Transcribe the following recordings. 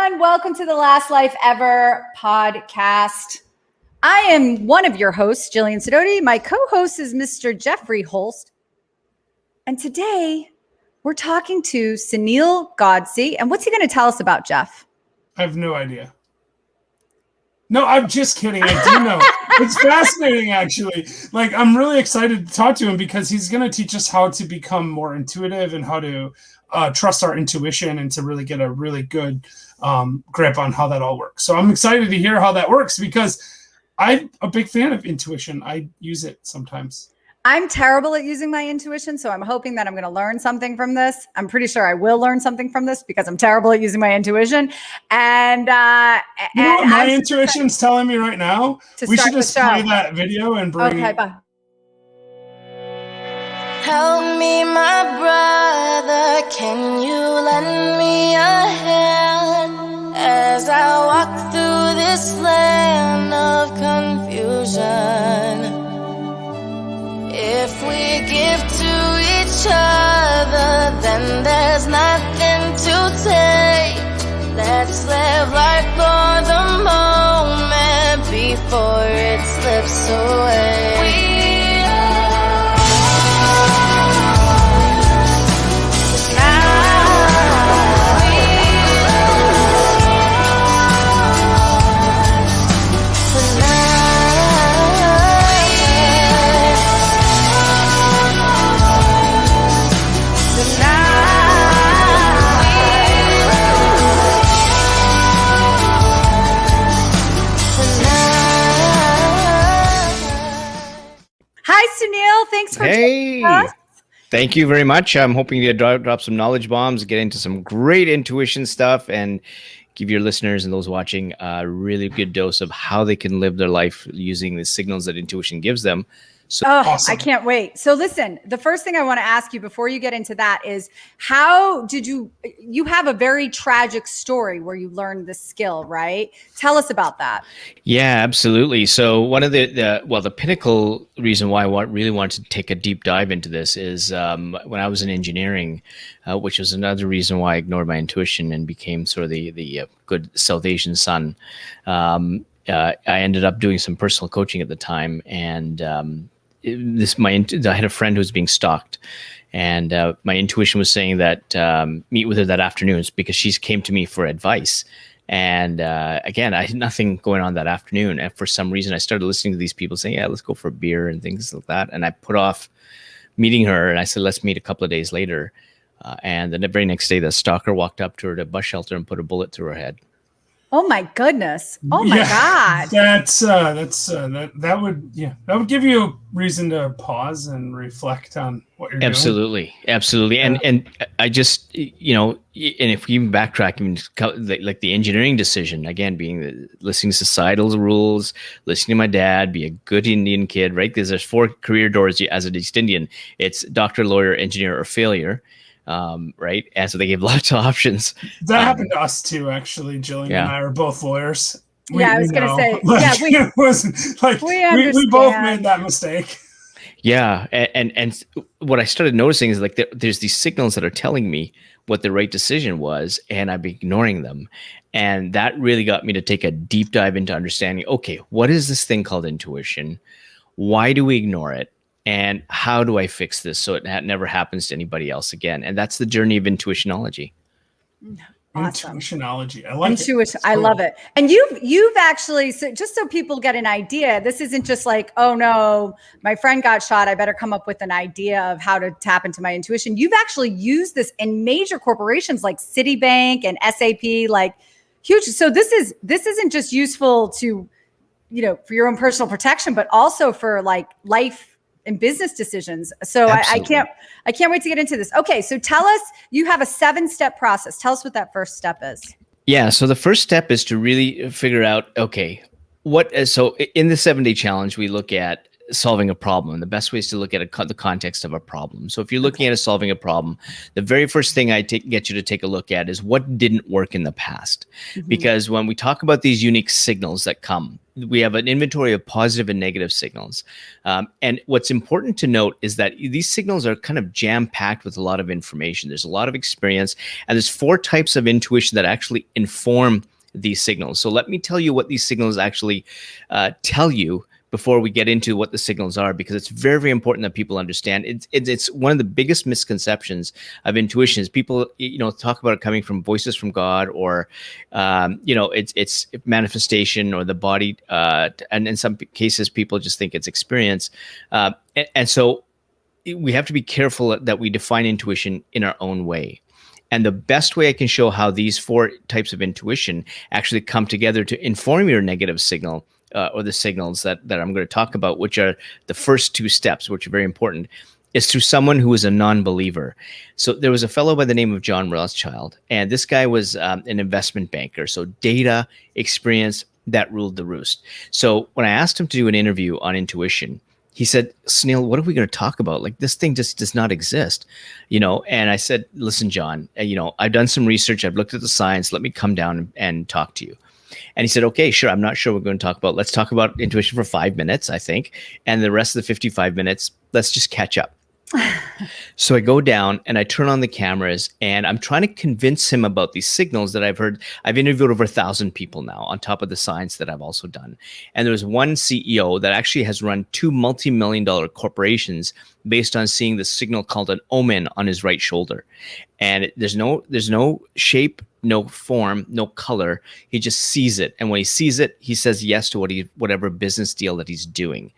everyone. Welcome to the Last Life Ever podcast. I am one of your hosts, Jillian Sidoti. My co-host is Mr. Jeffrey Holst. And today we're talking to Sunil Godse. And what's he going to tell us about, Jeff? I have no idea. No, I'm just kidding. I do know. It's fascinating, actually. Like, I'm really excited to talk to him because he's going to teach us how to become more intuitive and how to trust our intuition and to really get a really good grip on how that all works. So I'm excited to hear how that works because I'm a big fan of intuition. I use it sometimes. I'm terrible at using my intuition, so I'm hoping that I'm going to learn something from this. I'm pretty sure I will learn something from this because I'm terrible at using my intuition. And you know what my intuition's telling me right now? We should just play that video and bring. Okay, bye. Help me, my brother. Can you lend me a hand as I walk through this land of confusion? If we give to each other, then there's nothing to take. Let's live life for the moment before it slips away. Hi, Sunil. Thanks for joining us. Thank you very much. I'm hoping to drop some knowledge bombs, get into some great intuition stuff, and give your listeners and those watching a really good dose of how they can live their life using the signals that intuition gives them. So awesome. I can't wait. So listen, the first thing I want to ask you before you get into that is how did you have a very tragic story where you learned this skill, right? Tell us about that. Yeah, absolutely. So one of the pinnacle reason why I really wanted to take a deep dive into this is when I was in engineering, which was another reason why I ignored my intuition and became sort of the good South Asian son. I ended up doing some personal coaching at the time, and I had a friend who was being stalked, and my intuition was saying that meet with her that afternoon because she came to me for advice. And again, I had nothing going on that afternoon. And for some reason, I started listening to these people saying, yeah, let's go for a beer and things like that. And I put off meeting her, and I said, let's meet a couple of days later. And the very next day, the stalker walked up to her at a bus shelter and put a bullet through her head. Oh my goodness! Oh my God! That would give you a reason to pause and reflect on what you're doing. Absolutely. Yeah. And I just and if we even backtrack, even like the engineering decision again, being listening to societal rules, listening to my dad, be a good Indian kid, right? Because there's 4 career doors as an East Indian. It's doctor, lawyer, engineer, or failure. Right. And so they gave lots of options. That happened to us too, actually. Jillian and I are both lawyers. I was going to say, it wasn't like we both made that mistake. Yeah. And what I started noticing is like there's these signals that are telling me what the right decision was, and I'm ignoring them. And that really got me to take a deep dive into understanding, okay, what is this thing called intuition? Why do we ignore it? And how do I fix this so it never happens to anybody else again? And that's the journey of intuitionology. Awesome. Intuitionology. I like it. I love it. And you've actually, so just so people get an idea, this isn't just like, oh no, my friend got shot, I better come up with an idea of how to tap into my intuition. You've actually used this in major corporations like Citibank and SAP, like huge. So this isn't just useful to, for your own personal protection, but also for like life and business decisions. So I can't wait to get into this. Okay. So tell us, you have a 7-step process. Tell us what that first step is. Yeah. So the first step is to really figure out, okay, so in the 7-day challenge, we look at solving a problem. The best way is to look at the context of a problem. So if you're looking at solving a problem, the very first thing I get you to take a look at is what didn't work in the past. Mm-hmm. Because when we talk about these unique signals that come, we have an inventory of positive and negative signals. And what's important to note is that these signals are kind of jam-packed with a lot of information. There's a lot of experience, and there's 4 types of intuition that actually inform these signals. So let me tell you what these signals actually tell you before we get into what the signals are, because it's very, very important that people understand. It's one of the biggest misconceptions of intuition is people, talk about it coming from voices from God, or, it's manifestation, or the body. And in some cases, people just think it's experience. And so we have to be careful that we define intuition in our own way. And the best way I can show how these 4 types of intuition actually come together to inform your negative signal, or the signals that I'm going to talk about, which are the first 2 steps, which are very important, is through someone who is a non-believer. So there was a fellow by the name of John Rothschild, and this guy was an investment banker. So data, experience, that ruled the roost. So when I asked him to do an interview on intuition, he said, Sunil, what are we going to talk about? Like, this thing just does not exist, And I said, listen, John, I've done some research. I've looked at the science. Let me come down and talk to you. And he said, okay, sure. I'm not sure what we're going to talk about. Let's talk about intuition for 5 minutes, I think. And the rest of the 55 minutes, let's just catch up. So I go down and I turn on the cameras, and I'm trying to convince him about these signals that I've heard. I've interviewed over 1,000 people now, on top of the science that I've also done. And there's one CEO that actually has run 2 multi-million-dollar corporations based on seeing the signal called an omen on his right shoulder. And there's no shape, no form, no color. He just sees it. And when he sees it, he says yes to whatever business deal that he's doing.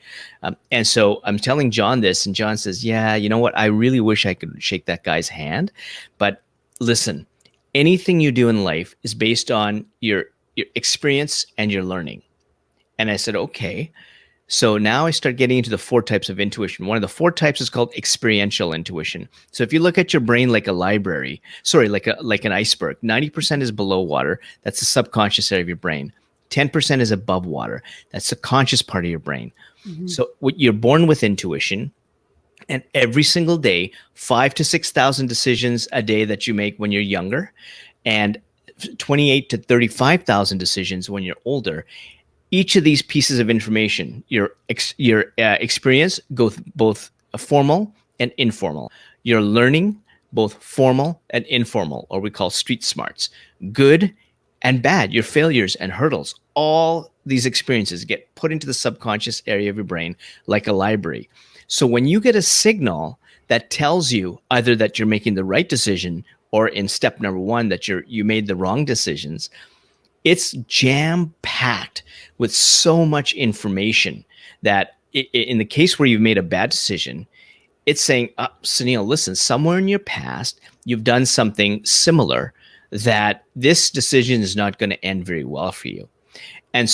And so I'm telling John this, and John says, yeah, you know what? I really wish I could shake that guy's hand. But listen, anything you do in life is based on your experience and your learning. And I said, okay. So now I start getting into the 4 types of intuition. One of the 4 types is called experiential intuition. So if you look at your brain like a library, like an iceberg, 90% is below water. That's the subconscious area of your brain. 10% is above water. That's the conscious part of your brain. Mm-hmm. So you're born with intuition, and every single day, 5,000 to 6,000 decisions a day that you make when you're younger, and 28 to 35,000 decisions when you're older. Each of these pieces of information, your experience, goes both formal and informal. Your learning, both formal and informal, or we call street smarts. Good and bad, your failures and hurdles. All these experiences get put into the subconscious area of your brain like a library. So when you get a signal that tells you either that you're making the right decision, or in step number 1, that you made the wrong decisions, it's jam-packed with so much information that in the case where you've made a bad decision, it's saying, Sunil, listen, somewhere in your past, you've done something similar that this decision is not going to end very well for you. And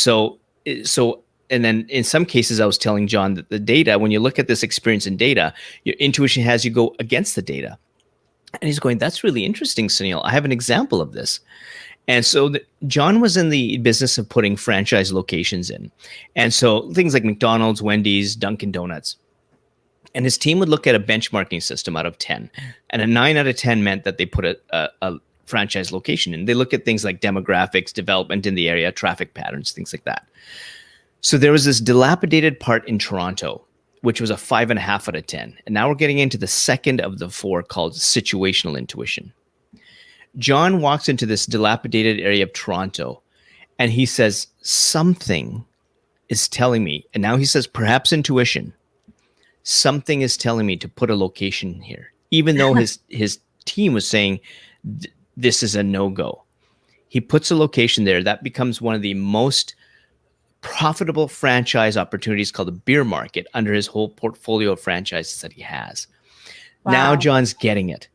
and then in some cases, I was telling John that the data, when you look at this experience in data, your intuition has you go against the data. And he's going, that's really interesting, Sunil. I have an example of this. And so John was in the business of putting franchise locations in. And so things like McDonald's, Wendy's, Dunkin' Donuts. And his team would look at a benchmarking system out of 10. And a 9 out of 10 meant that they put a franchise location in. They look at things like demographics, development in the area, traffic patterns, things like that. So there was this dilapidated part in Toronto, which was a 5.5 out of 10. And now we're getting into the second of the 4, called situational intuition. John walks into this dilapidated area of Toronto, and he says, something is telling me, and now he says, perhaps intuition, something is telling me to put a location here, even though his team was saying, this is a no-go. He puts a location there. That becomes one of the most profitable franchise opportunities, called the beer market, under his whole portfolio of franchises that he has. Wow. Now John's getting it.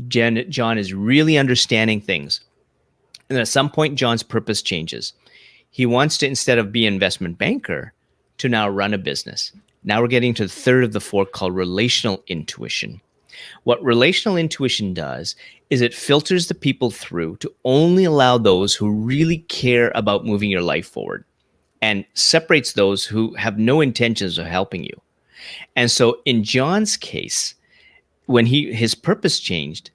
John is really understanding things. And then at some point, John's purpose changes. He wants to, instead of be an investment banker, to now run a business. Now we're getting to the third of the 4, called relational intuition. What relational intuition does is it filters the people through to only allow those who really care about moving your life forward, and separates those who have no intentions of helping you. And so in John's case, when his purpose changed,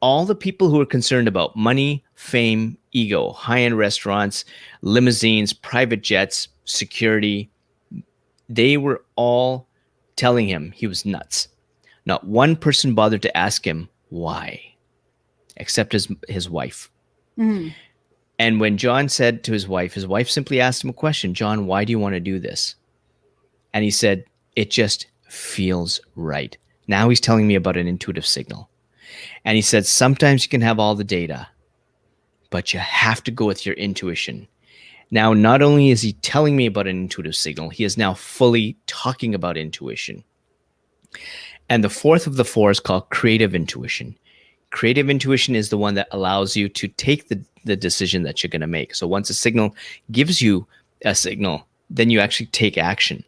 all the people who were concerned about money, fame, ego, high-end restaurants, limousines, private jets, security, they were all telling him he was nuts. Not one person bothered to ask him why, except his wife. Mm. And when John said to his wife simply asked him a question, John, why do you want to do this? And he said, it just feels right. Now he's telling me about an intuitive signal. And he said, sometimes you can have all the data, but you have to go with your intuition. Now, not only is he telling me about an intuitive signal, he is now fully talking about intuition. And the fourth of the four is called creative intuition. Creative intuition is the one that allows you to take the decision that you're going to make. So once a signal gives you a signal, then you actually take action.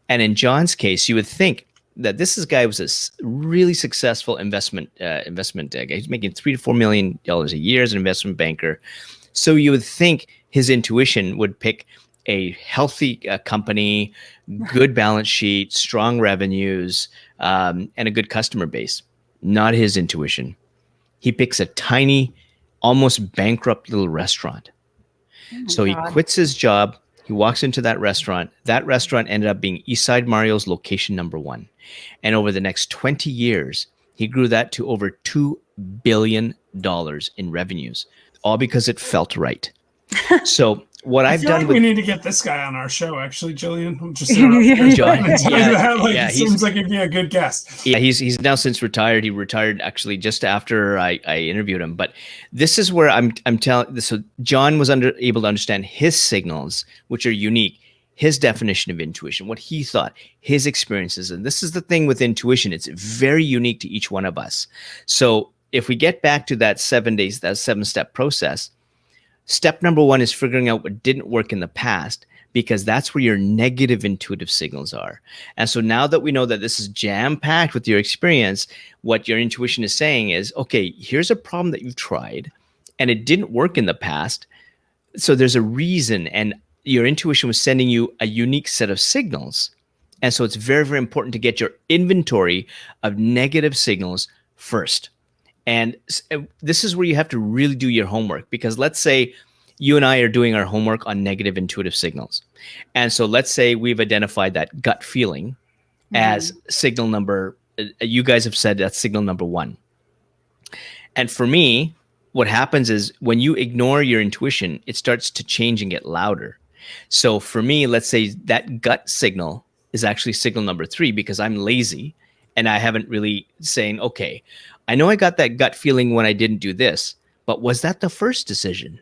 And in John's case, you would think that this guy was a really successful investment guy. He's making $3 to $4 million a year as an investment banker. So you would think his intuition would pick a healthy company, good balance sheet, strong revenues, and a good customer base. Not his intuition. He picks a tiny, almost bankrupt little restaurant. So he quits his job. He walks into that restaurant. That restaurant ended up being Eastside Mario's location number 1. And over the next 20 years, he grew that to over $2 billion in revenues, all because it felt right. So what I've done like with, we need to get this guy on our show, actually, Jillian. I'm just seems like he'd be a good guest. Yeah, he's now since retired. He retired actually just after I interviewed him. But this is where I'm telling. So John was able to understand his signals, which are unique. His definition of intuition, what he thought, his experiences, and this is the thing with intuition. It's very unique to each one of us. So if we get back to that 7 days, that 7-step process. Step number 1 is figuring out what didn't work in the past, because that's where your negative intuitive signals are. And so now that we know that this is jam-packed with your experience, what your intuition is saying is, okay, here's a problem that you've tried and it didn't work in the past. So there's a reason, and your intuition was sending you a unique set of signals. And so it's very, very important to get your inventory of negative signals first. And this is where you have to really do your homework, because let's say you and I are doing our homework on negative intuitive signals. And so let's say we've identified that gut feeling as signal number, you guys have said that's signal number 1. And for me, what happens is when you ignore your intuition, it starts to change and get louder. So for me, let's say that gut signal is actually signal number 3, because I'm lazy and I haven't really saying, okay, I know I got that gut feeling when I didn't do this, but was that the first decision?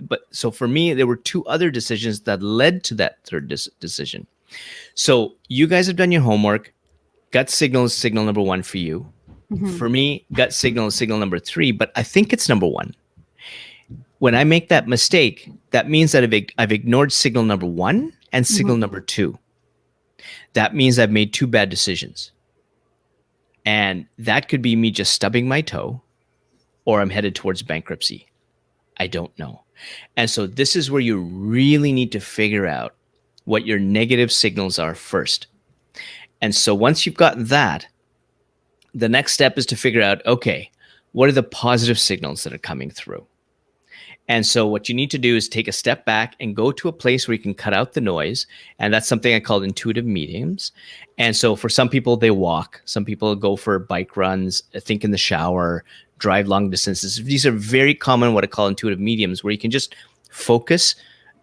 But so for me, there were 2 other decisions that led to that third decision. So you guys have done your homework. Gut signal is signal number 1 for you. For me, gut signal is signal number 3, but I think it's number 1. When I make that mistake, that means that I've ignored signal number 1 and signal number 2. That means I've made 2 bad decisions. And that could be me just stubbing my toe, or I'm headed towards bankruptcy. I don't know. And so this is where you really need to figure out what your negative signals are first. And so once you've gotten that, the next step is to figure out, okay, what are the positive signals that are coming through? And so what you need to do is take a step back and go to a place where you can cut out the noise. And that's something I call intuitive mediums. And so for some people, they walk. Some people go for bike runs, think in the shower, drive long distances. These are very common, what I call intuitive mediums, where you can just focus.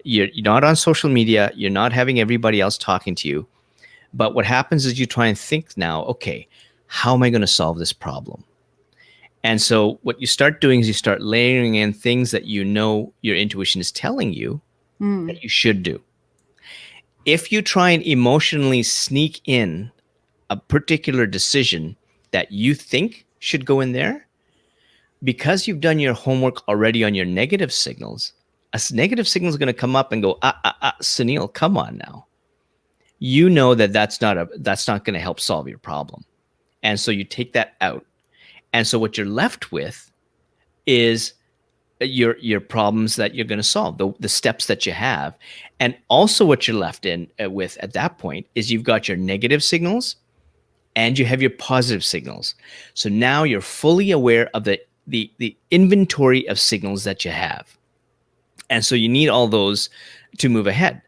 You're not on social media. You're not having everybody else talking to you. But what happens is you try and think now, okay, how am I going to solve this problem? And so what you start doing is you start layering in things that you know your intuition is telling you that you should do. If you try and emotionally sneak in a particular decision that you think should go in there, because you've done your homework already on your negative signals, a negative signal is going to come up and go, Sunil, come on now. You know that's not going to help solve your problem. And so you take that out. And so what you're left with is your problems that you're going to solve, the steps that you have. And also what you're left with at that point is you've got your negative signals and you have your positive signals. So now you're fully aware of the inventory of signals that you have. And so you need all those to move ahead.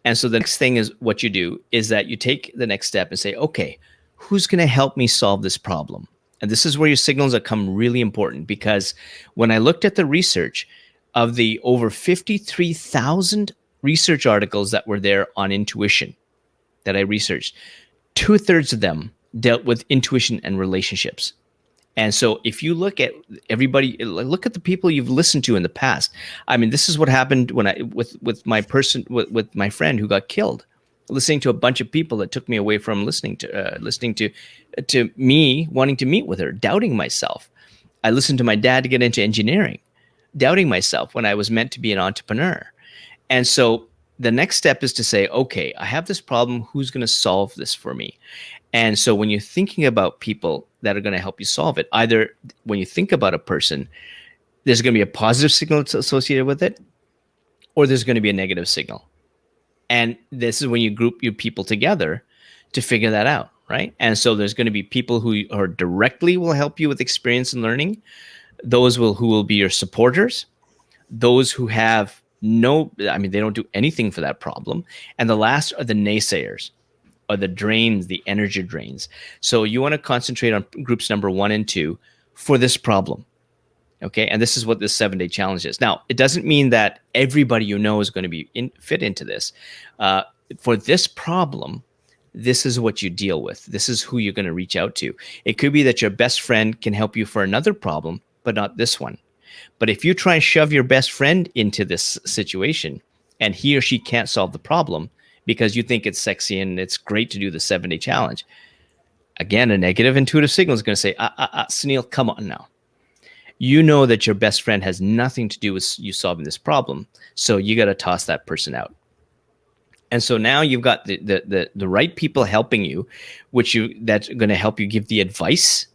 And so the next thing is what you do is that you take the next step and say, okay, who's going to help me solve this problem? And this is where your signals become really important, because when I looked at the research of the over 53,000 research articles that were there on intuition that I researched, 2/3 of them dealt with intuition and relationships. And so if you look at everybody, look at the people you've listened to in the past. I mean, this is what happened when with my friend who got killed, listening to a bunch of people that took me away from listening to me wanting to meet with her, doubting myself. I listened to my dad to get into engineering, doubting myself when I was meant to be an entrepreneur. And so the next step is to say, okay, I have this problem. Who's going to solve this for me? And so when you're thinking about people that are going to help you solve it, either when you think about a person, there's going to be a positive signal associated with it, or there's going to be a negative signal. And this is when you group your people together to figure that out, right? And so there's going to be people who are directly will help you with experience and learning, those who will be your supporters, those who have they don't do anything for that problem. And the last are the naysayers, or the drains, the energy drains. So you want to concentrate on groups number 1 and 2 for this problem. Okay. And this is what this 7-day challenge is. Now, it doesn't mean that everybody you know is going to be fit into this. For this problem, this is what you deal with. This is who you're going to reach out to. It could be that your best friend can help you for another problem, but not this one. But if you try and shove your best friend into this situation and he or she can't solve the problem because you think it's sexy and it's great to do the 7-day challenge, again, a negative intuitive signal is going to say, Sunil, come on now. You know that your best friend has nothing to do with you solving this problem. So you got to toss that person out. And so now you've got the right people helping you, that's going to help you give the advice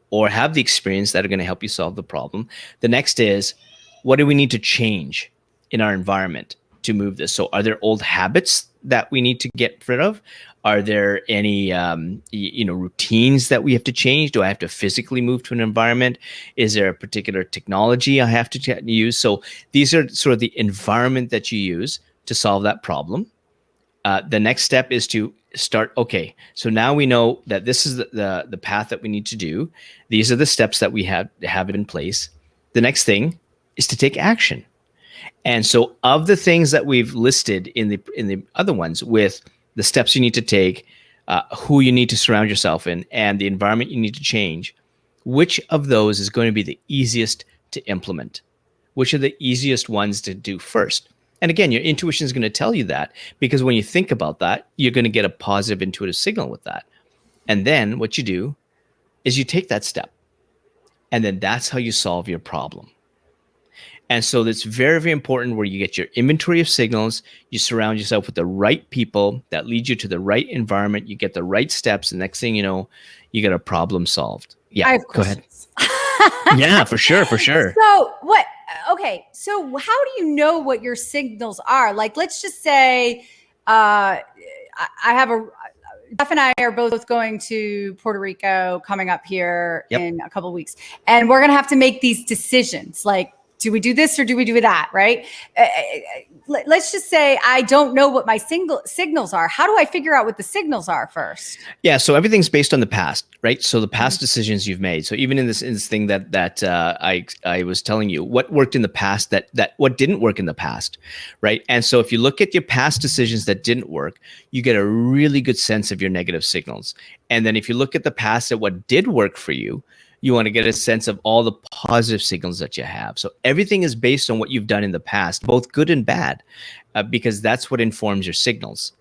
or have the experience that are going to help you solve the problem. The next is, what do we need to change in our environment to move this? So are there old habits that we need to get rid of? Are there any routines that we have to change? Do I have to physically move to an environment? Is there a particular technology I have to use? So these are sort of the environment that you use to solve that problem. The next step is to start, okay, so now we know that this is the path that we need to do. These are the steps that we have in place. The next thing is to take action. And so of the things that we've listed in the other ones, with the steps you need to take, who you need to surround yourself in, and the environment you need to change, which of those is going to be the easiest to implement? Which are the easiest ones to do first? And again, your intuition is going to tell you that, because when you think about that, you're going to get a positive intuitive signal with that. And then what you do is you take that step, and then that's how you solve your problem. And so that's very, very important, where you get your inventory of signals, you surround yourself with the right people that lead you to the right environment, you get the right steps, and next thing you know, you get a problem solved. Yeah, go ahead. Yeah, for sure. So what? Okay, so how do you know what your signals are? Like, let's just say I have Jeff and I are both going to Puerto Rico coming up here in a couple of weeks, and we're going to have to make these decisions. Like, do we do this or do we do that? Right? Let's just say I don't know what my signals are. How do I figure out what the signals are first? Yeah, so everything's based on the past, right? So the past decisions you've made. So even in this thing that I was telling you, what worked in the past, that what didn't work in the past, right? And so if you look at your past decisions that didn't work, you get a really good sense of your negative signals. And then if you look at the past at what did work for you, you want to get a sense of all the positive signals that you have. So everything is based on what you've done in the past, both good and bad, because that's what informs your signals.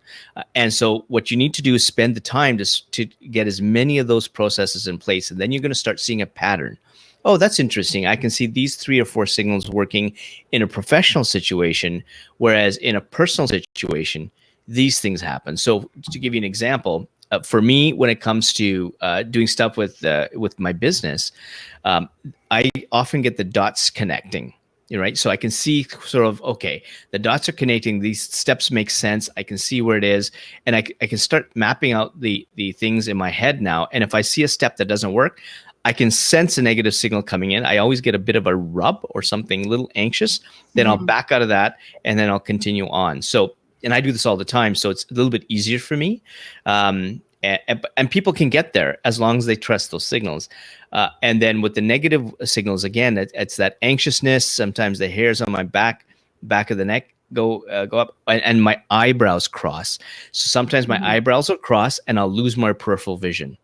And so what you need to do is spend the time to get as many of those processes in place. And then you're going to start seeing a pattern. Oh, that's interesting. I can see these 3 or 4 signals working in a professional situation, whereas in a personal situation, these things happen. So to give you an example, for me, when it comes to doing stuff with my business, I often get the dots connecting, right? So I can see sort of, okay, the dots are connecting. These steps make sense. I can see where it is. And I can start mapping out the things in my head now. And if I see a step that doesn't work, I can sense a negative signal coming in. I always get a bit of a rub or something a little anxious. Then I'll back out of that, and then I'll continue on. So and I do this all the time, so it's a little bit easier for me. And people can get there as long as they trust those signals. And then with the negative signals, again, it's that anxiousness. Sometimes the hairs on my back of the neck go up, and my eyebrows cross. So sometimes my eyebrows will cross, and I'll lose my peripheral vision,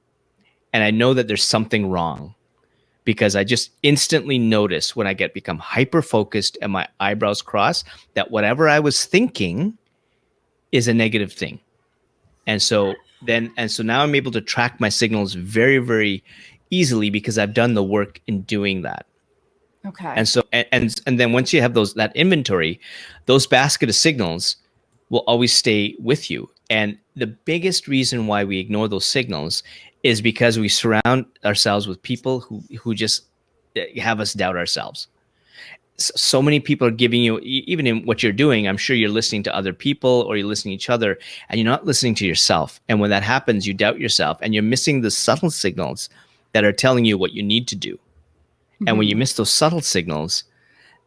and I know that there's something wrong, because I just instantly notice when I become hyper focused and my eyebrows cross, that whatever I was thinking is a negative thing. And so now I'm able to track my signals very, very easily, because I've done the work in doing that. Okay. And so and then once you have that inventory, those basket of signals will always stay with you. And the biggest reason why we ignore those signals is because we surround ourselves with people who just have us doubt ourselves. So many people are giving you, even in what you're doing, I'm sure you're listening to other people, or you're listening to each other, and you're not listening to yourself. And when that happens, you doubt yourself, and you're missing the subtle signals that are telling you what you need to do. And when you miss those subtle signals,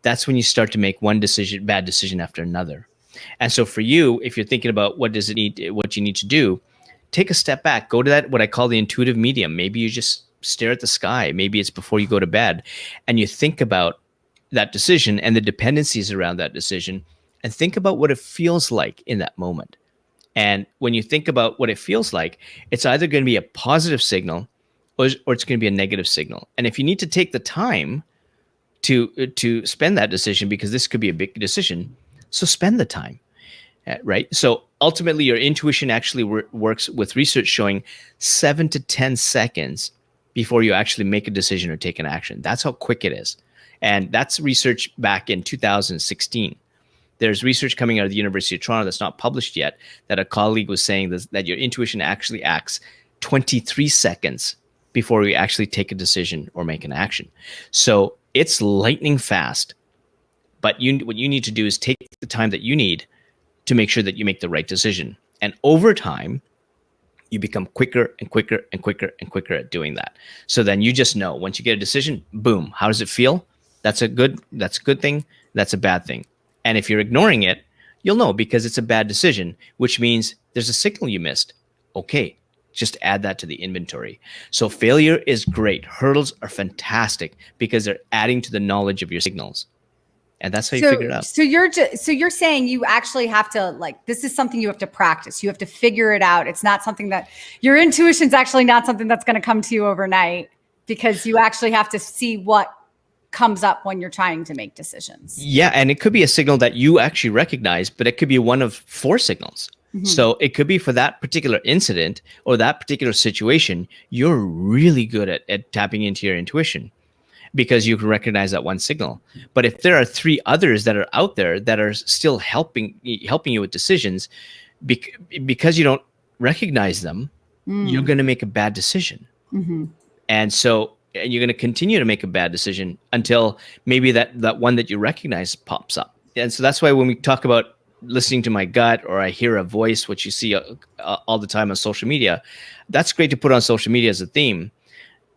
that's when you start to make one bad decision after another. And so for you, if you're thinking about what you need to do, take a step back, go to that, what I call the intuitive medium. Maybe you just stare at the sky. Maybe it's before you go to bed, and you think about that decision and the dependencies around that decision, and think about what it feels like in that moment. And when you think about what it feels like, it's either going to be a positive signal or it's going to be a negative signal. And if you need to take the time to spend that decision, because this could be a big decision, so spend the time, right? So ultimately, your intuition actually works with research showing 7 to 10 seconds before you actually make a decision or take an action. That's how quick it is. And that's research back in 2016. There's research coming out of the University of Toronto that's not published yet, that a colleague was saying that your intuition actually acts 23 seconds before you actually take a decision or make an action. So it's lightning fast. But what you need to do is take the time that you need to make sure that you make the right decision. And over time, you become quicker and quicker and quicker and quicker at doing that. So then you just know, once you get a decision, boom, how does it feel? That's a good thing. That's a bad thing. And if you're ignoring it, you'll know, because it's a bad decision, which means there's a signal you missed. Okay, just add that to the inventory. So failure is great. Hurdles are fantastic, because they're adding to the knowledge of your signals. And that's how you figure it out. So you're saying you actually have to, this is something you have to practice. You have to figure it out. It's not something that your intuition's actually not something that's going to come to you overnight, because you actually have to see what comes up when you're trying to make decisions. Yeah. And it could be a signal that you actually recognize, but it could be one of 4 signals. Mm-hmm. So it could be for that particular incident or that particular situation, you're really good at tapping into your intuition, because you can recognize that one signal. But if there are 3 others that are out there that are still helping you with decisions, because you don't recognize them, you're going to make a bad decision. Mm-hmm. And you're going to continue to make a bad decision until maybe that one that you recognize pops up. And so that's why when we talk about listening to my gut, or I hear a voice, which you see all the time on social media, that's great to put on social media as a theme.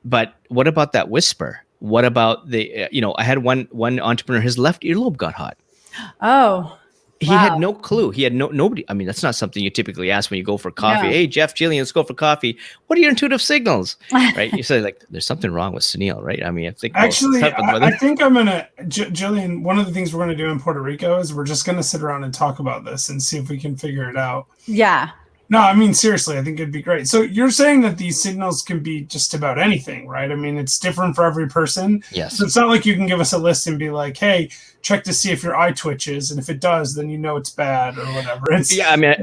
But what about that whisper? What about I had one entrepreneur, his left earlobe got hot. Oh, he had no clue. He had nobody. I mean, that's not something you typically ask when you go for coffee. No. Hey, Jeff, Jillian, let's go for coffee. What are your intuitive signals? Right? You say, there's something wrong with Sunil, right? I mean, I think I think I'm gonna, Jillian. One of the things we're gonna do in Puerto Rico is we're just gonna sit around and talk about this and see if we can figure it out. Yeah. No, I mean, seriously, I think it'd be great. So you're saying that these signals can be just about anything, right? I mean, it's different for every person. Yes. So it's not like you can give us a list and be like, hey, check to see if your eye twitches. And if it does, then you know it's bad or whatever. I mean,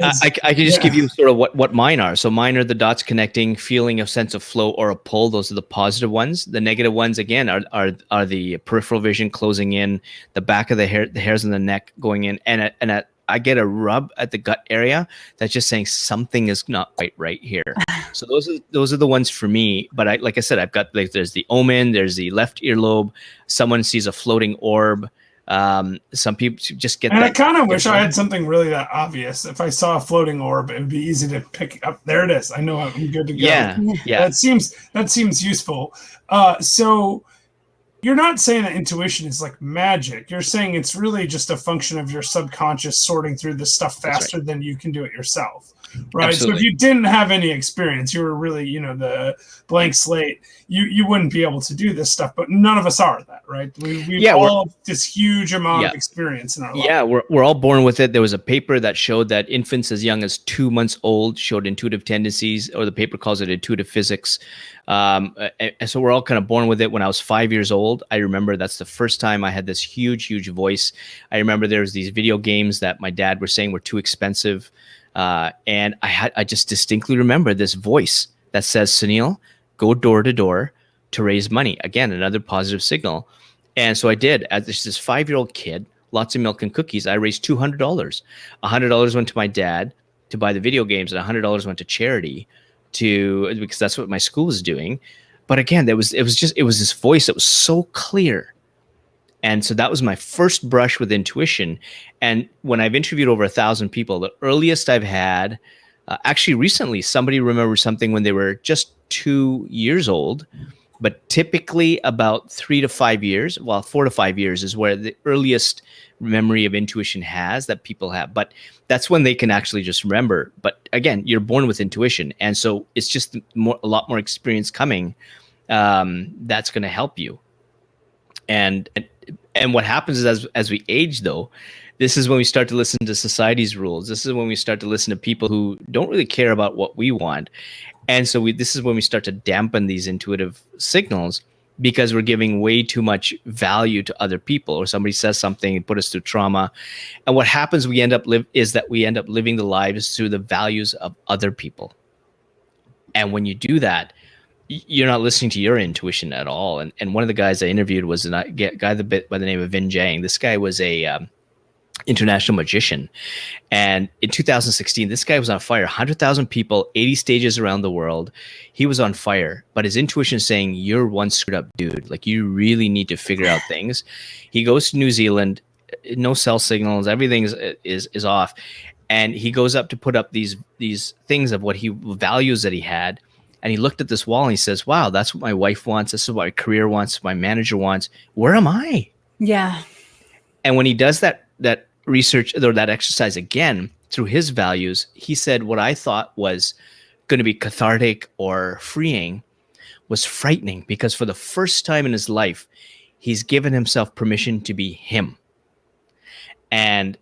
I can just give you sort of what mine are. So mine are the dots connecting, feeling a sense of flow or a pull. Those are the positive ones. The negative ones, again, are the peripheral vision closing in, the back of the hairs on the neck going in, and I get a rub at the gut area that's just saying something is not quite right here. So those are the ones for me. But like I said, I've got there's the omen, there's the left earlobe. Someone sees a floating orb. Some people just get. And I kind of wish I had something really that obvious. If I saw a floating orb, it would be easy to pick up. There it is. I know I'm good to go. Yeah. That seems useful. So you're not saying that intuition is like magic. You're saying it's really just a function of your subconscious sorting through this stuff faster than you can do it yourself. Right. Absolutely. So if you didn't have any experience, you were really, the blank slate, you wouldn't be able to do this stuff. But none of us are that, right? We all have this huge amount of experience in our life. Yeah, we're all born with it. There was a paper that showed that infants as young as 2 months old showed intuitive tendencies, or the paper calls it intuitive physics. And so we're all kind of born with it. When I was 5 years old, I remember that's the first time I had this huge voice. I remember there was these video games that my dad was saying were too expensive. And I just distinctly remember this voice that says, Sunil, go door to door to raise money. Again, another positive signal. And so I did. As this 5-year-old kid, lots of milk and cookies, I raised $200. $100 went to my dad to buy the video games, and $100 went to charity because that's what my school was doing. But again, it was this voice that was so clear. And so that was my first brush with intuition. And when I've interviewed over 1,000 people, the earliest I've had, actually recently, somebody remembered something when they were just 2 years old, but typically about 3 to 5 years, 4 to 5 years is where the earliest memory of intuition has that people have. But that's when they can actually just remember. But again, you're born with intuition. And so it's just a lot more experience coming that's going to help you. And what happens is as we age, though, this is when we start to listen to society's rules. This is when we start to listen to people who don't really care about what we want. And so this is when we start to dampen these intuitive signals, because we're giving way too much value to other people, or somebody says something and put us through trauma. And what happens, we end up living the lives through the values of other people. And when you do that, you're not listening to your intuition at all. And one of the guys I interviewed was a guy by the name of Vin Jiang. This guy was a international magician. And in 2016, this guy was on fire. 100,000 people, 80 stages around the world. He was on fire. But his intuition is saying, you're one screwed up dude. Like, you really need to figure out things. He goes to New Zealand, no cell signals, everything is off. And he goes up to put up these things of what he values that he had. And he looked at this wall and he says, wow, that's what my wife wants. This is what my career wants. My manager wants. Where am I? Yeah. And when he does that research or that exercise again through his values, he said, what I thought was going to be cathartic or freeing was frightening, because for the first time in his life, he's given himself permission to be him. And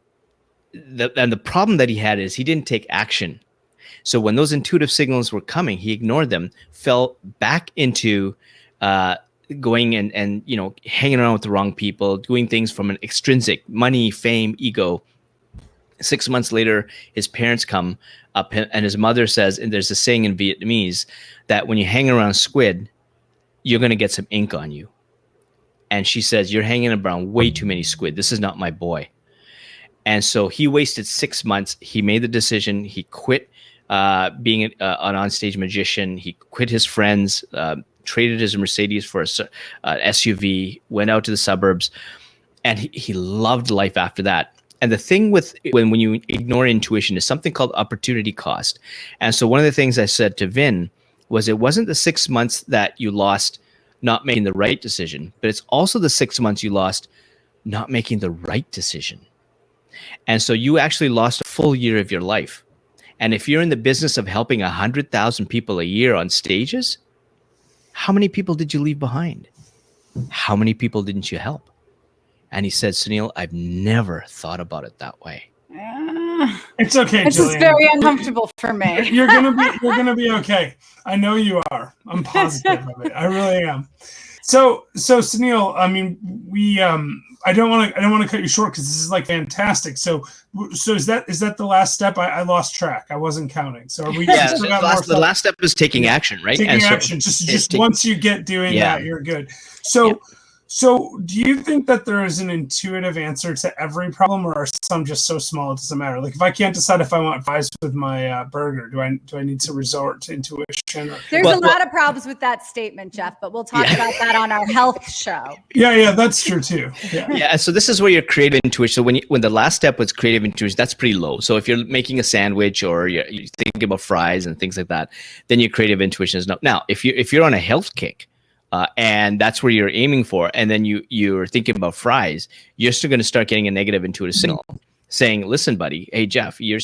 the problem that he had is he didn't take action. So when those intuitive signals were coming, he ignored them, fell back into going and hanging around with the wrong people, doing things from an extrinsic money, fame, ego. 6 months later, his parents come up and his mother says, and there's a saying in Vietnamese that when you hang around squid, you're going to get some ink on you. And she says, you're hanging around way too many squid. This is not my boy. And so he wasted 6 months. He made the decision. He quit being an onstage magician. He quit his friends, traded his Mercedes for a SUV, went out to the suburbs, and he loved life after that. And the thing with when you ignore intuition is something called opportunity cost. And so one of the things I said to Vin was, it wasn't the 6 months that you lost not making the right decision, but it's also the 6 months you lost not making the right decision. And so you actually lost a full year of your life. And if you're in the business of helping 100,000 people a year on stages, how many people did you leave behind? How many people didn't you help? And he said, Sunil, I've never thought about it that way. It's okay, This Jillian. is very uncomfortable for me. You're gonna be okay. I know you are. I'm positive of it. I really am. So Sunil, I mean, we I don't want to cut you short because this is like fantastic. So is that the last step? I lost track. I wasn't counting. So are we? Yeah, the last step is taking action, right? Taking action. Just once you get doing that, you're good. So do you think that there is an intuitive answer to every problem, or are some just so small it doesn't matter? Like, if I can't decide if I want fries with my burger, do I need to resort to intuition? There's a lot of problems with that statement, Jeff, but we'll talk about that on our health show. Yeah, that's true too. Yeah. So this is where your creative intuition. So when the last step was creative intuition, that's pretty low. So if you're making a sandwich or you're thinking about fries and things like that, then your creative intuition is no. Now, if you're on a health kick, and that's where you're aiming for, and then you're thinking about fries, you're still going to start getting a negative intuitive signal saying, listen, buddy, hey, Jeff, you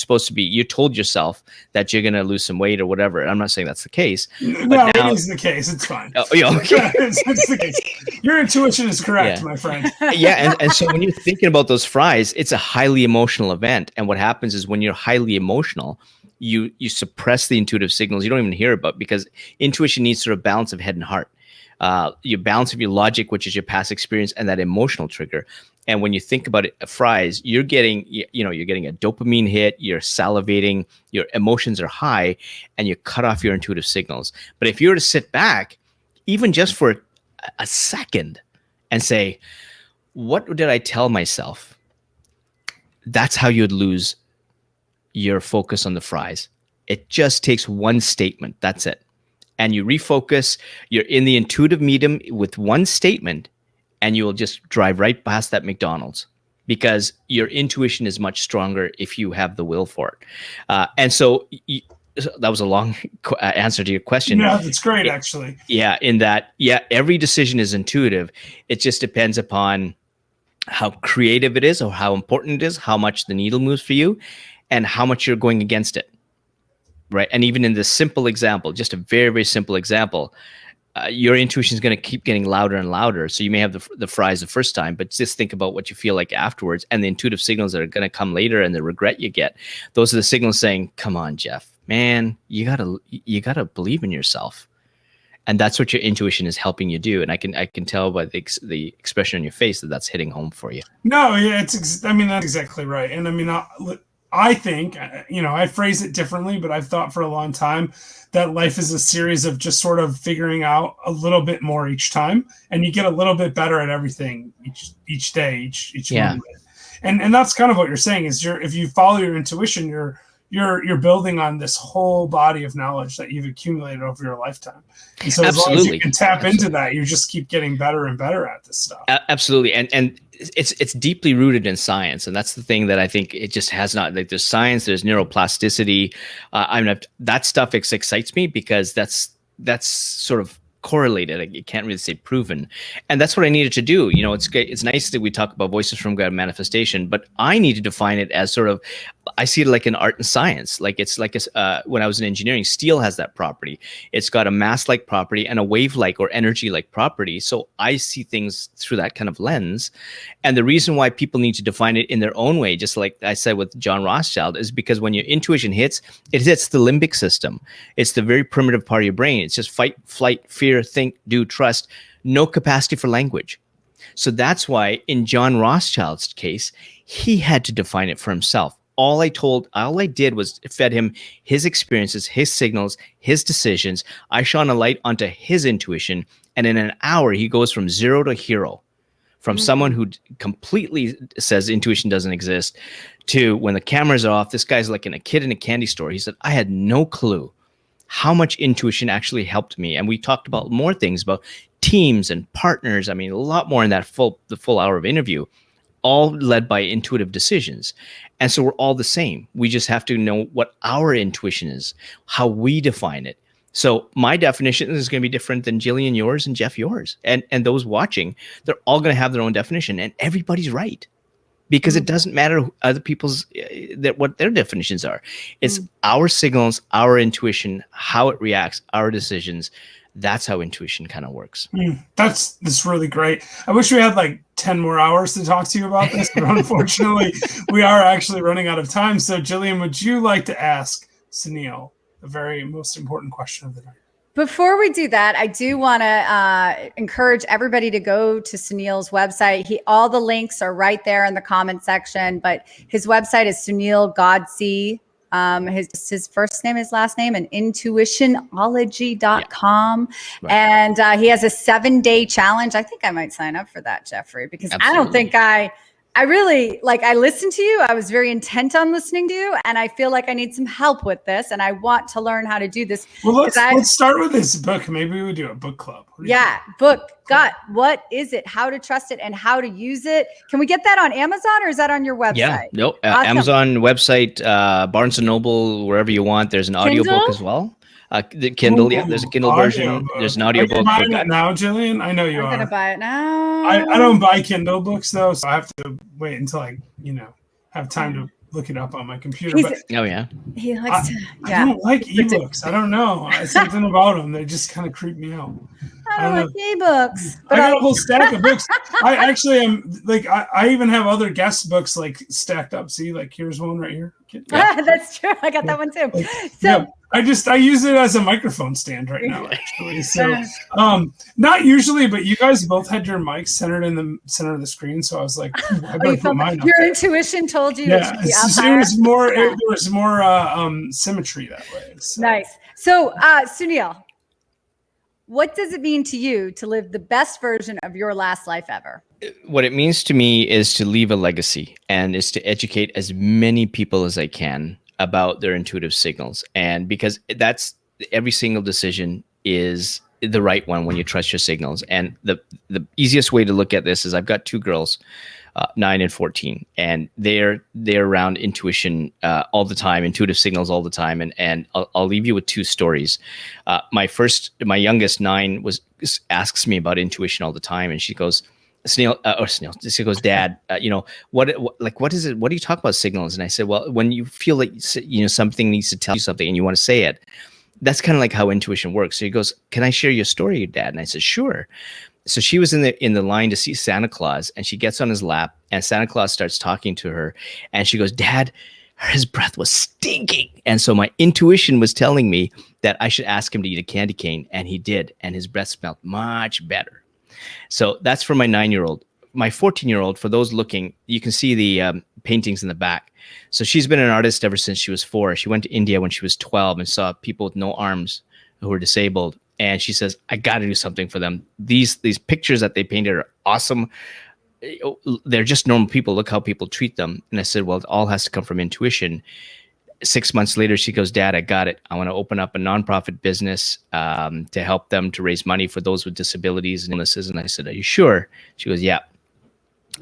told yourself that you're going to lose some weight or whatever. I'm not saying that's the case. No, it is the case. It's fine. Oh, yeah, okay. it's the case. Your intuition is correct, my friend. Yeah, and so when you're thinking about those fries, it's a highly emotional event. And what happens is when you're highly emotional, you suppress the intuitive signals. You don't even hear about, because intuition needs sort of balance of head and heart. Your balance of your logic, which is your past experience, and that emotional trigger. And when you think about it, fries, you're getting a dopamine hit, you're salivating, your emotions are high, and you cut off your intuitive signals. But if you were to sit back, even just for a second, and say, what did I tell myself? That's how you'd lose your focus on the fries. It just takes one statement. That's it. And you refocus, you're in the intuitive medium with one statement, and you will just drive right past that McDonald's, because your intuition is much stronger if you have the will for it. And so that was a long answer to your question. Yeah, that's great, actually. Yeah, in that, every decision is intuitive. It just depends upon how creative it is, or how important it is, how much the needle moves for you, and how much you're going against it. Right. And even in this simple example, just a very, very simple example, your intuition is going to keep getting louder and louder. So you may have the fries the first time, but just think about what you feel like afterwards, and the intuitive signals that are going to come later, and the regret you get. Those are the signals saying, come on, Jeff, man, you gotta believe in yourself. And that's what your intuition is helping you do. And I can tell by the expression on your face that that's hitting home for you. No, yeah, that's exactly right. And I mean, I think, I phrase it differently, but I've thought for a long time that life is a series of just sort of figuring out a little bit more each time, and you get a little bit better at everything each day, each moment. And that's kind of what you're saying is if you follow your intuition, you're building on this whole body of knowledge that you've accumulated over your lifetime. And so as long as you can tap into that, you just keep getting better and better at this stuff. Absolutely. And it's deeply rooted in science. And that's the thing that I think it just has not, like, there's science, there's neuroplasticity. That stuff excites me, because that's sort of correlated. You can't really say proven. And that's what I needed to do. It's nice that we talk about voices from God manifestation, but I need to define it as sort of, I see it like an art and science. Like it's like when I was in engineering, steel has that property. It's got a mass-like property and a wave-like or energy-like property. So I see things through that kind of lens. And the reason why people need to define it in their own way, just like I said with John Rothschild, is because when your intuition hits, it hits the limbic system. It's the very primitive part of your brain. It's just fight, flight, fear, think, do, trust, no capacity for language. So that's why in John Rothschild's case, he had to define it for himself. All I did was fed him his experiences, his signals, his decisions. I shone a light onto his intuition. And in an hour, he goes from zero to hero, from someone who completely says intuition doesn't exist to, when the cameras are off, this guy's like a kid in a candy store. He said, I had no clue how much intuition actually helped me. And we talked about more things about teams and partners. I mean, a lot more in the full hour of interview, all led by intuitive decisions. And so we're all the same. We just have to know what our intuition is, how we define it. So my definition is going to be different than Jillian yours and Jeff yours. And those watching, they're all going to have their own definition, and everybody's right. Because it doesn't matter other people's what their definitions are. It's our signals, our intuition, how it reacts, our decisions. That's how intuition kind of works. That's really great. I wish we had like 10 more hours to talk to you about this, but unfortunately, we are actually running out of time. So, Jillian, would you like to ask Sunil the very most important question of the night? Before we do that, I do want to encourage everybody to go to Sunil's website. All the links are right there in the comment section, but his website is Sunil Godse. His first name, his last name, and intuitionology.com. Right. And he has a 7-day challenge. I think I might sign up for that, Jeffrey, because Absolutely. I don't think I really, I listened to you. I was very intent on listening to you, and I feel like I need some help with this, and I want to learn how to do this. Well, let's start with this book. Maybe we would do a book club. Book. What is it? How to trust it and how to use it. Can we get that on Amazon, or is that on your website? Yeah, no, awesome. Amazon website, Barnes & Noble, wherever you want. There's an audiobook as well. The Kindle, yeah, there's a Kindle version. There's an audiobook. Are you buying it now, Jillian? I know you I'm are. gonna buy it now. I don't buy Kindle books though, so I have to wait until I have time to look it up on my computer. But Oh yeah. He likes to. I Yeah. don't like ebooks. I don't know. Something about them. They just kind of creep me out. I don't like ebooks. I But got a whole stack of books. I actually am like I even have other guest books like stacked up. See, like here's one right here. That's true. I got that one too. So I use it as a microphone stand right now, actually. So not usually, but you guys both had your mics centered in the center of the screen. So I was like, I better put mine up. Your intuition told you it should be up higher. There was more symmetry that way. So. Nice. So Sunil, what does it mean to you to live the best version of your last life ever? What it means to me is to leave a legacy, and is to educate as many people as I can about their intuitive signals. And because that's every single decision is the right one when you trust your signals. And the easiest way to look at this is I've got two girls, 9 and 14, and they're around intuition all the time, intuitive signals all the time. And I'll leave you with two stories. My youngest 9 asks me about intuition all the time, and she goes, Sunil, she goes, Dad, what is it? What do you talk about signals? And I said, well, when you feel like, something needs to tell you something and you want to say it, that's kind of like how intuition works. So he goes, can I share your story, Dad? And I said, sure. So she was in the line to see Santa Claus, and she gets on his lap, and Santa Claus starts talking to her, and she goes, Dad, his breath was stinking. And so my intuition was telling me that I should ask him to eat a candy cane, and he did, and his breath smelled much better. So that's for my 9-year-old. My 14-year-old, for those looking, you can see the paintings in the back. So she's been an artist ever since she was 4. She went to India when she was 12 and saw people with no arms who were disabled. And she says, I got to do something for them. These pictures that they painted are awesome. They're just normal people. Look how people treat them. And I said, well, it all has to come from intuition. 6 months later, she goes, Dad, I got it. I want to open up a nonprofit business to help them to raise money for those with disabilities and illnesses. And I said, are you sure? She goes, yeah.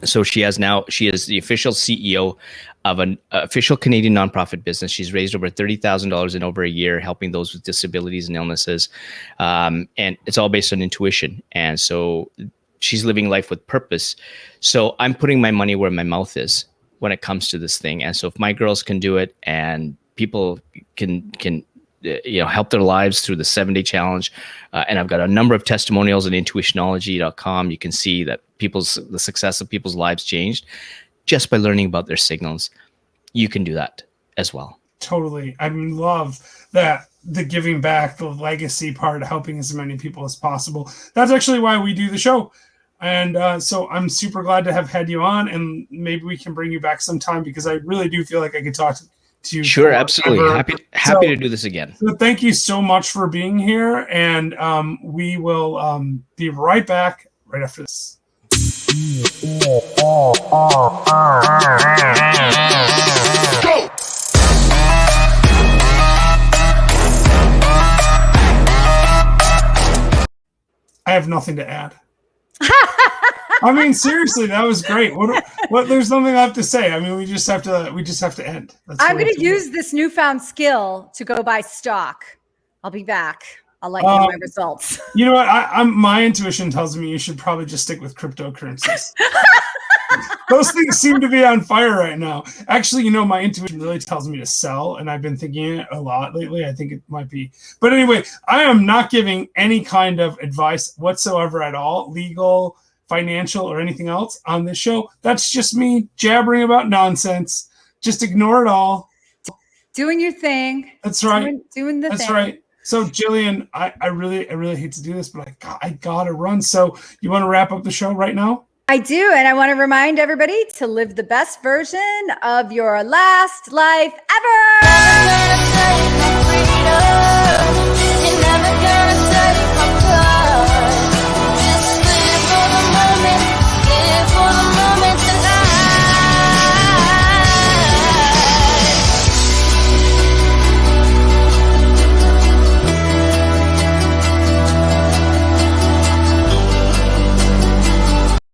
So she is the official CEO of an official Canadian nonprofit business. She's raised over $30,000 in over a year, helping those with disabilities and illnesses. And it's all based on intuition. And so she's living life with purpose. So I'm putting my money where my mouth is when it comes to this thing. And so if my girls can do it, and people can help their lives through the 7-day challenge, and I've got a number of testimonials on intuitionology.com. You can see that the success of people's lives changed just by learning about their signals. You can do that as well. Totally. I love that, the giving back, the legacy part, helping as many people as possible. That's actually why we do the show. And so I'm super glad to have had you on, and maybe we can bring you back sometime, because I really do feel like I could talk to you. Sure, absolutely. Happy to do this again. So thank you so much for being here, and we will be right back right after this. Go! I have nothing to add. Seriously, that was great. What? There's nothing I have to say. we just have to end. I'm going to use this newfound skill to go buy stock. I'll be back. I'll let you know my results. You know what? My intuition tells me you should probably just stick with cryptocurrencies. Those things seem to be on fire right now. Actually, my intuition really tells me to sell, and I've been thinking it a lot lately. I think it might be. But anyway, I am not giving any kind of advice whatsoever at all, legal, financial, or anything else on this show. That's just me jabbering about nonsense. Just ignore it all. Doing your thing. That's right. Doing the thing. That's right. So, Jillian, I really hate to do this, but I gotta run. So, you want to wrap up the show right now? I do, and I want to remind everybody to live the best version of your last life ever.